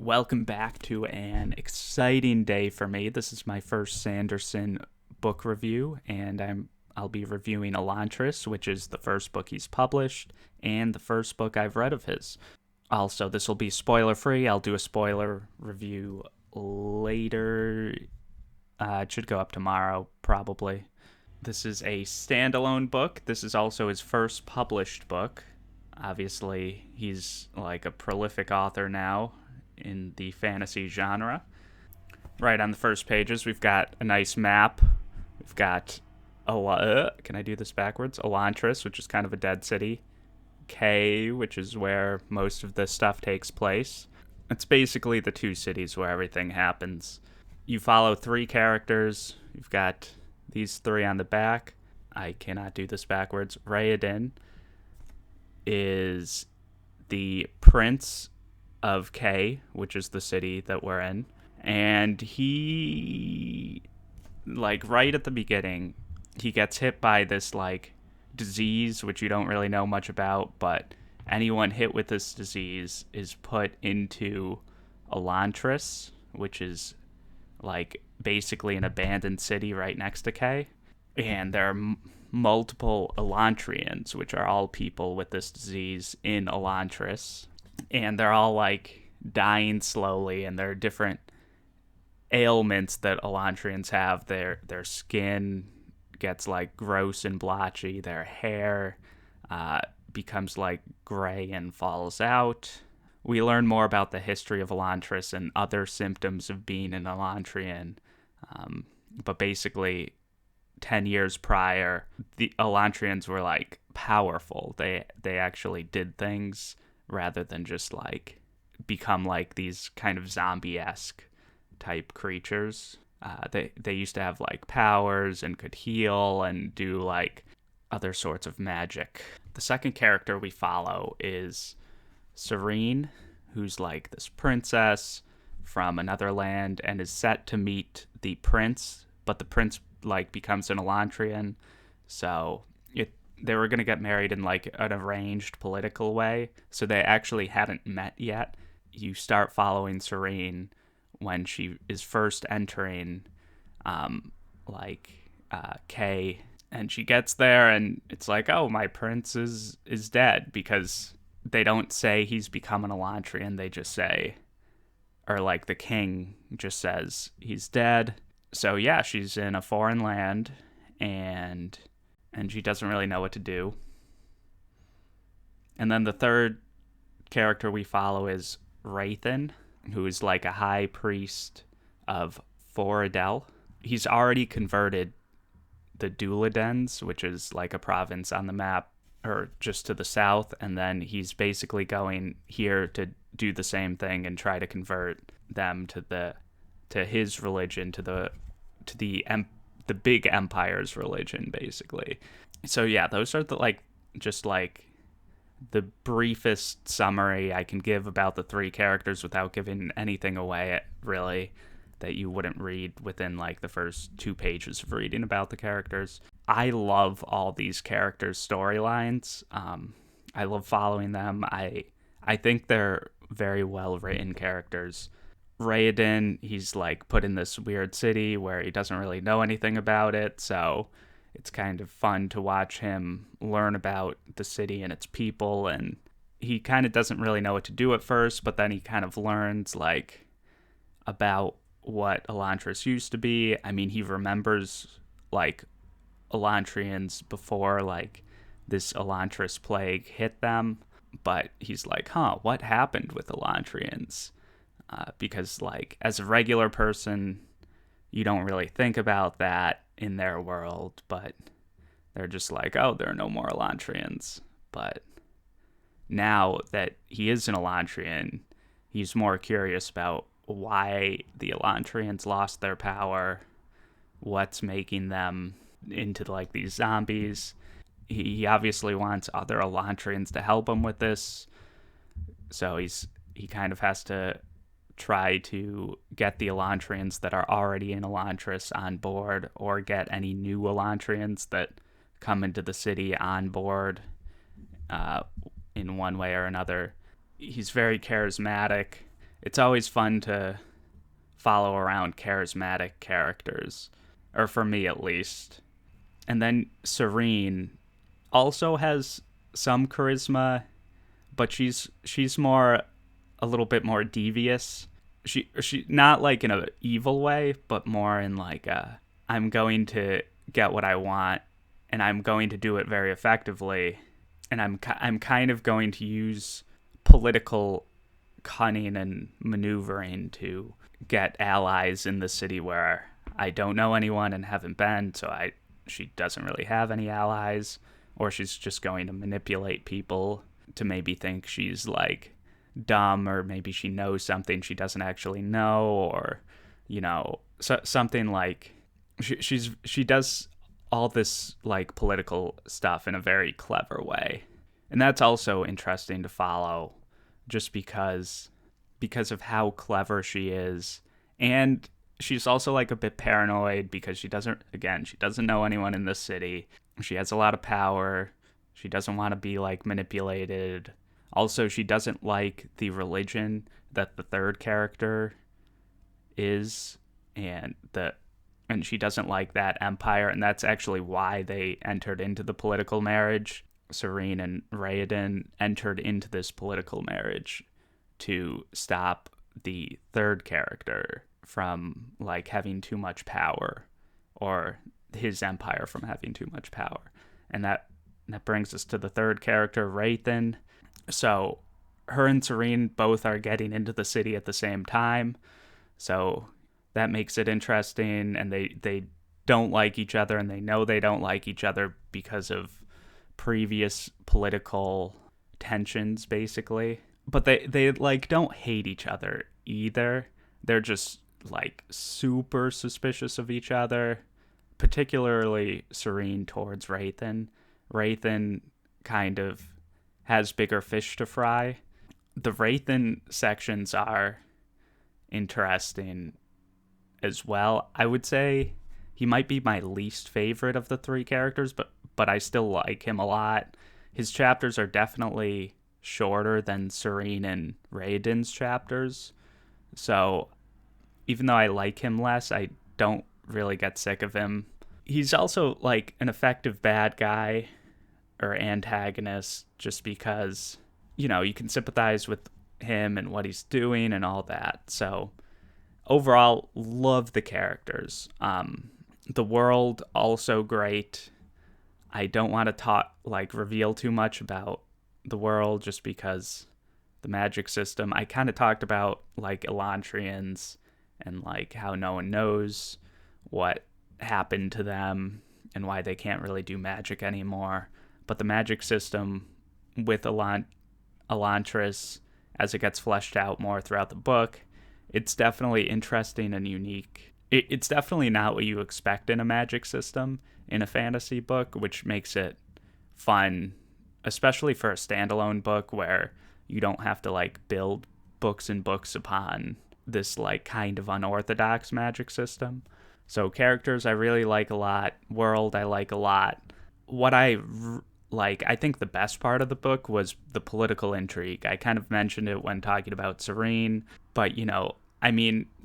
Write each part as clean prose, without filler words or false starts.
Welcome back to an exciting day for me. This is my first Sanderson book review, and I'll be reviewing Elantris, which is the first book he's published and the first book I've read of his. Also, this will be spoiler free. I'll do a spoiler review later. It should go up tomorrow, probably. This is a standalone book. This is also his first published book. Obviously, he's like a prolific author now in the fantasy genre. Right on the first pages, we've got a nice map. We've got, can I do this backwards? Elantris, which is kind of a dead city. K, which is where most of the stuff takes place. It's basically the two cities where everything happens. You follow three characters. You've got these three on the back. I cannot do this backwards. Raoden is the prince of K, which is the city that we're in. And he, like, right at the beginning, he gets hit by this, like, disease, which you don't really know much about, but anyone hit with this disease is put into Elantris, which is, like, basically an abandoned city right next to K. And there are multiple Elantrians, which are all people with this disease in Elantris. And they're all, like, dying slowly, and there are different ailments that Elantrians have. Their skin gets, like, gross and blotchy. Their hair becomes, like, gray and falls out. We learn more about the history of Elantris and other symptoms of being an Elantrian. But basically, 10 years prior, the Elantrians were, like, powerful. They actually did things rather than just, like, become, like, these kind of zombie-esque type creatures. They used to have, like, powers and could heal and do, like, other sorts of magic. The second character we follow is Serene, who's, like, this princess from another land and is set to meet the prince, but the prince, like, becomes an Elantrian, so they were going to get married in, like, an arranged political way, so they actually hadn't met yet. You start following Serene when she is first entering, K, and she gets there, and it's like, oh, my prince is dead, because they don't say he's become an Elantrian, they just say, or, like, the king just says he's dead. So, yeah, she's in a foreign land, and she doesn't really know what to do. And then the third character we follow is Raoden, who is, like, a high priest of Foradel. He's already converted the Duladens, which is, like, a province on the map, or just to the south, and then he's basically going here to do the same thing and try to convert them to his religion, to the big empire's religion, basically. So yeah, those are the briefest summary I can give about the three characters without giving anything away, really, that you wouldn't read within, like, the first 2 pages of reading about the characters. I love all these characters' storylines. I love following them. I think they're very well written characters. Raoden, he's, like, put in this weird city where he doesn't really know anything about it, so it's kind of fun to watch him learn about the city and its people, and he kind of doesn't really know what to do at first, but then he kind of learns, like, about what Elantris used to be. I mean, he remembers, like, Elantrians before, like, this Elantris plague hit them, but he's like, what happened with Elantrians? Because, like, as a regular person, you don't really think about that in their world, but they're just like, oh, there are no more Elantrians. But now that he is an Elantrian, he's more curious about why the Elantrians lost their power, what's making them into, like, these zombies. He obviously wants other Elantrians to help him with this, so he kind of has to try to get the Elantrians that are already in Elantris on board, or get any new Elantrians that come into the city on board in one way or another. He's very charismatic, it's always fun to follow around charismatic characters, or for me at least. And then Serene also has some charisma, but she's more a little bit more devious. She not like in an evil way, but more in like a I'm going to get what I want, and I'm going to do it very effectively, and I'm kind of going to use political cunning and maneuvering to get allies in the city where I don't know anyone and haven't been, so she doesn't really have any allies, or she's just going to manipulate people to maybe think she's like dumb, or maybe she knows something she doesn't actually know, or something like she does all this like political stuff in a very clever way. And that's also interesting to follow just because of how clever she is. And she's also like a bit paranoid because she doesn't know anyone in this city. She has a lot of power. She doesn't want to be like manipulated. Also, she doesn't like the religion that the third character is, and she doesn't like that empire, and that's actually why they entered into the political marriage. Serene and Raoden entered into this political marriage to stop the third character from like having too much power, or his empire from having too much power. And that brings us to the third character, Raoden. So her and Serene both are getting into the city at the same time, so that makes it interesting. And they don't like each other, and they know they don't like each other because of previous political tensions, basically. But they like don't hate each other either. They're just like super suspicious of each other, particularly Serene towards Raoden. Raoden kind of has bigger fish to fry. The Raoden sections are interesting as well. I would say he might be my least favorite of the three characters, but I still like him a lot. His chapters are definitely shorter than Serene and Raoden's chapters. So even though I like him less, I don't really get sick of him. He's also like an effective bad guy or antagonist just because, you can sympathize with him and what he's doing and all that. So overall, love the characters. The world, also great. I don't want to reveal too much about the world just because the magic system. I kind of talked about like Elantrians and like how no one knows what happened to them and why they can't really do magic anymore. But the magic system with Elantris, as it gets fleshed out more throughout the book, it's definitely interesting and unique. It's definitely not what you expect in a magic system in a fantasy book, which makes it fun, especially for a standalone book where you don't have to like build books and books upon this like kind of unorthodox magic system. So characters I really like a lot. World I like a lot. What I think the best part of the book was the political intrigue. I kind of mentioned it when talking about Serene, but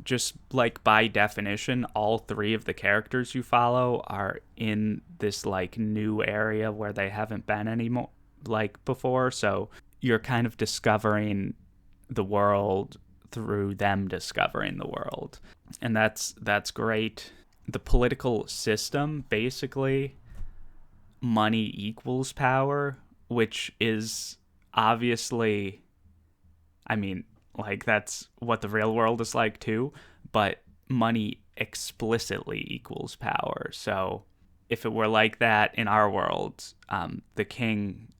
just like by definition, all three of the characters you follow are in this like new area where they haven't been anymore like before. So you're kind of discovering the world through them discovering the world. And that's great. The political system, basically, money equals power, which is obviously, that's what the real world is like too, but money explicitly equals power. So if it were like that in our world, the king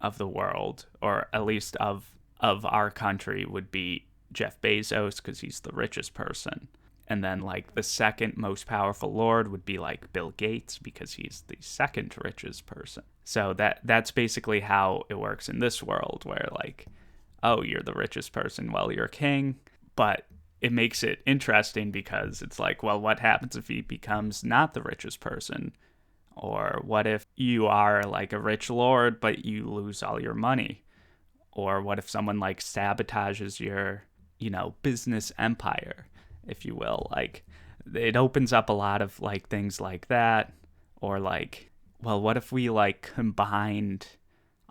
of the world, or at least of our country, would be Jeff Bezos because he's the richest person. And then like the second most powerful lord would be like Bill Gates because he's the second richest person. So that's basically how it works in this world, where like, oh, you're the richest person, well, you're a king. But it makes it interesting because it's like, well, what happens if he becomes not the richest person? Or what if you are like a rich lord but you lose all your money? Or what if someone like sabotages your business empire, if you will. Like, it opens up a lot of like things like that, or like, well, what if we like combined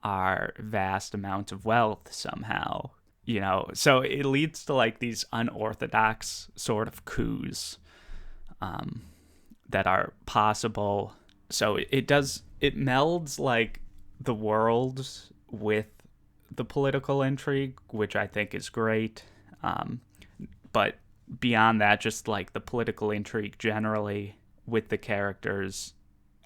our vast amounts of wealth somehow? So it leads to like these unorthodox sort of coups that are possible. So it melds like the worlds with the political intrigue, which I think is great. But beyond that, just like the political intrigue generally with the characters,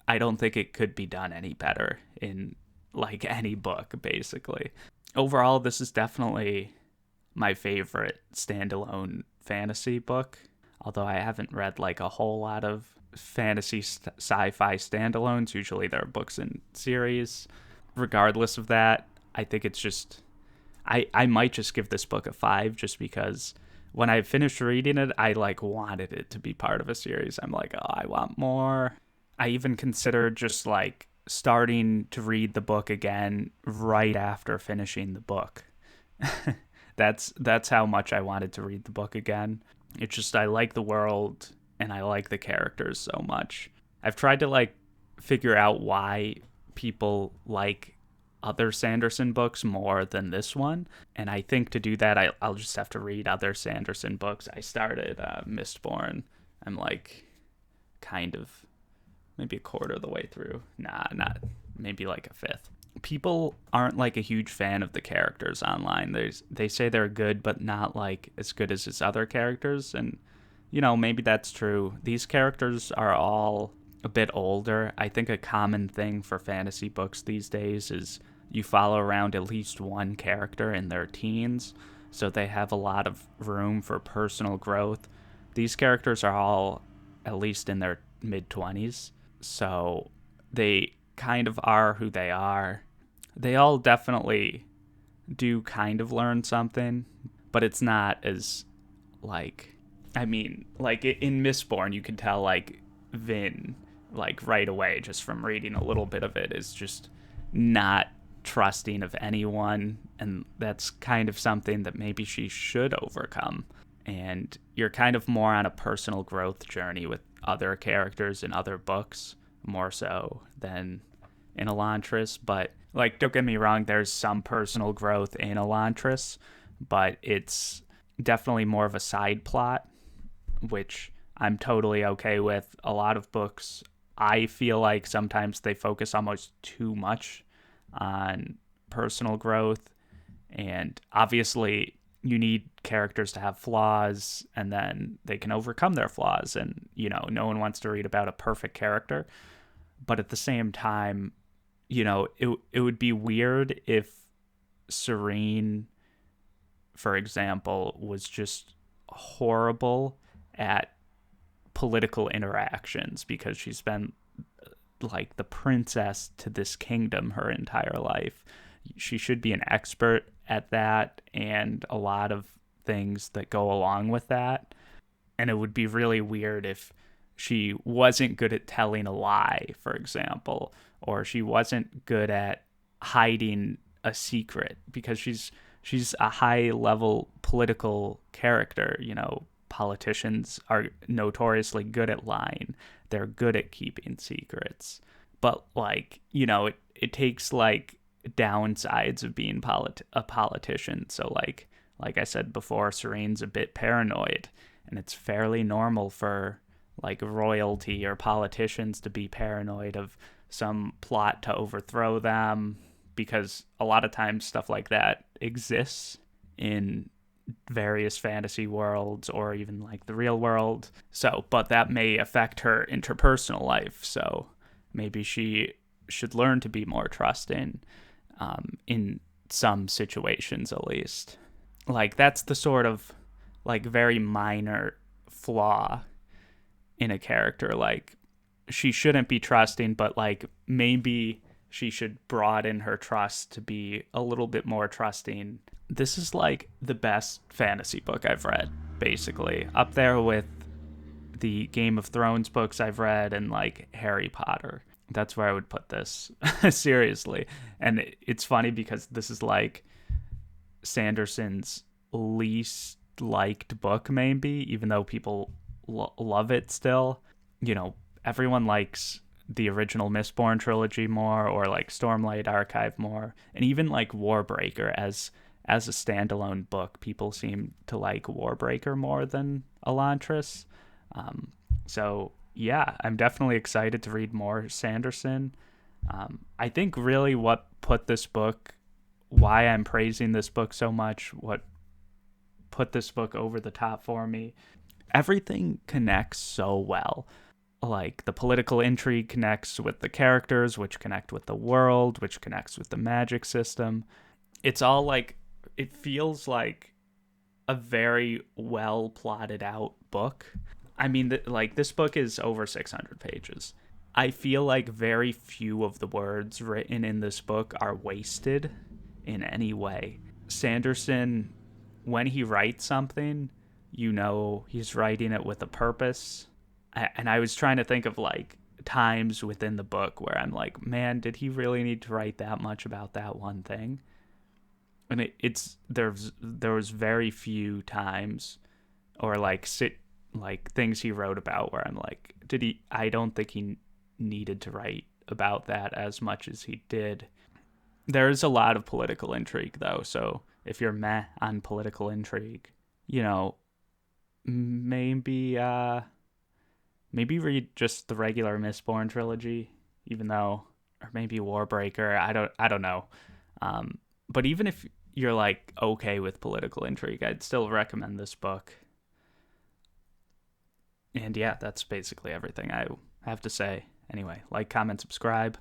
I don't think it could be done any better in like any book, basically. Overall, this is definitely my favorite standalone fantasy book, although I haven't read like a whole lot of fantasy sci-fi standalones. Usually there are books in series. Regardless of that, I think it's just I might just give this book a 5, just because when I finished reading it, I like wanted it to be part of a series. I'm like, oh, I want more. I even considered just like starting to read the book again right after finishing the book. That's how much I wanted to read the book again. It's just I like the world and I like the characters so much. I've tried to like figure out why people like other Sanderson books more than this one, and I think to do that I'll just have to read other Sanderson books. I started Mistborn. I'm like kind of maybe a quarter of the way through. Not maybe like a fifth. People aren't like a huge fan of the characters online. They say they're good, but not like as good as his other characters. And, maybe that's true. These characters are all a bit older. I think a common thing for fantasy books these days is you follow around at least one character in their teens, so they have a lot of room for personal growth. These characters are all at least in their mid-20s, so they kind of are who they are. They all definitely do kind of learn something, but it's not as, like in Mistborn, you can tell, like, Vin, like, right away, just from reading a little bit of it, is just not trusting of anyone, and that's kind of something that maybe she should overcome. And you're kind of more on a personal growth journey with other characters in other books, more so than in Elantris. But, like, don't get me wrong, there's some personal growth in Elantris, but it's definitely more of a side plot, which I'm totally okay with. A lot of books, I feel like sometimes they focus almost too much on personal growth, and obviously you need characters to have flaws, and then they can overcome their flaws, and no one wants to read about a perfect character. But at the same time, it would be weird if Serene, for example, was just horrible at political interactions because she's been like the princess to this kingdom her entire life. She should be an expert at that and a lot of things that go along with that. And it would be really weird if she wasn't good at telling a lie, for example, or she wasn't good at hiding a secret, because she's a high level political character. Politicians are notoriously good at lying. They're good at keeping secrets. But it takes like downsides of being a politician. So like I said before, Serene's a bit paranoid, and it's fairly normal for like royalty or politicians to be paranoid of some plot to overthrow them, because a lot of times stuff like that exists in various fantasy worlds or even like the real world. So, but that may affect her interpersonal life. So maybe she should learn to be more trusting in some situations, at least. Like, that's the sort of like very minor flaw in a character. Like, she shouldn't be trusting, but like maybe she should broaden her trust to be a little bit more trusting. This is like the best fantasy book I've read, basically. Up there with the Game of Thrones books I've read and like Harry Potter. That's where I would put this. Seriously. And it's funny because this is like Sanderson's least liked book, maybe, even though people love it still. Everyone likes the original Mistborn trilogy more, or like Stormlight Archive more, and even like Warbreaker as a standalone book. People seem to like Warbreaker more than Elantris. So yeah, I'm definitely excited to read more Sanderson. I think really what put this book, why I'm praising this book so much, what put this book over the top for me, everything connects so well. Like the political intrigue connects with the characters, which connect with the world, which connects with the magic system. It's all like, it feels like a very well plotted out book. I mean, this book is over 600 pages. I feel like very few of the words written in this book are wasted in any way. Sanderson, when he writes something, he's writing it with a purpose. And I was trying to think of like times within the book where I'm like, man, did he really need to write that much about that one thing? And there was very few times, or like things he wrote about where I'm like, I don't think he needed to write about that as much as he did. There's a lot of political intrigue though, so if you're meh on political intrigue, maybe read just the regular Mistborn trilogy, even though, or maybe Warbreaker. I don't know. But even if you're like okay with political intrigue, I'd still recommend this book. And yeah, that's basically everything I have to say. Anyway, like, comment, subscribe.